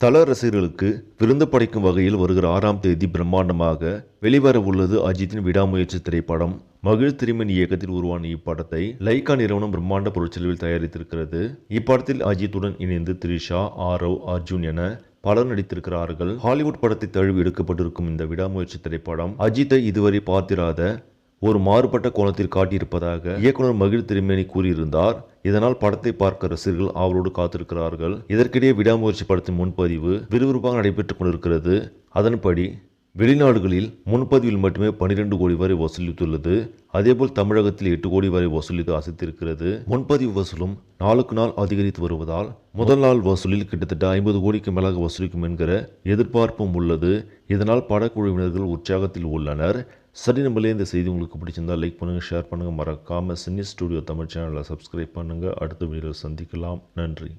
தல ரசிகர்களுக்கு விருந்து படைக்கும் வகையில் வருகிற 6ஆம் தேதி பிரம்மாண்டமாக வெளிவர உள்ளது அஜித்தின் விடாமுயற்சி திரைப்படம். மகிழ் திருமேனி இயக்கத்தில் உருவான இப்படத்தை லைகா நிறுவனம் பிரம்மாண்ட பொருட்செலவில் தயாரித்திருக்கிறது. இப்படத்தில் அஜித்துடன் இணைந்து த்ரிஷா, ஆரவ், அர்ஜுன் என பலர் நடித்திருக்கிறார்கள். ஹாலிவுட் படத்தை தழுவி எடுக்கப்பட்டிருக்கும் இந்த விடாமுயற்சி திரைப்படம் அஜித்தை இதுவரை பார்த்திராத ஒரு மாறுபட்ட கோணத்தில் காட்டியிருப்பதாக இயக்குனர் மகிழ் திருமேனி கூறியிருந்தார். இதனால் படத்தை பார்க்க ரசிகர்கள் ஆவலோடு காத்திருக்கிறார்கள். இதற்கிடையே விடாமுயற்சி படத்தின் முன்பதிவு விறுவிறுப்பாக நடைபெற்றுக் கொண்டிருக்கிறது. அதன்படி வெளிநாடுகளில் முன்பதிவில் மட்டுமே 12 கோடி வரை வசூலித்துள்ளது. அதேபோல் தமிழகத்தில் 8 கோடி வரை வசூலித்து அசைத்திருக்கிறது. முன்பதிவு வசூலும் நாளுக்கு நாள் அதிகரித்து வருவதால் முதல் நாள் வசூலில் கிட்டத்தட்ட 50 கோடிக்கு மேலாக வசூலிக்கும் என்கிற எதிர்பார்ப்பும் உள்ளது. இதனால் படக்குழுவினர்கள் உற்சாகத்தில் உள்ளனர். சரி, நம்மளே இந்த செய்தி உங்களுக்கு பிடிச்சிருந்தா லைக் பண்ணுங்கள், ஷேர் பண்ணுங்கள், மறக்காமல் சினி ஸ்டுடியோ தமிழ் சேனலை சப்ஸ்கிரைப் பண்ணுங்கள். அடுத்த வீடியோவில் சந்திக்கலாம். நன்றி.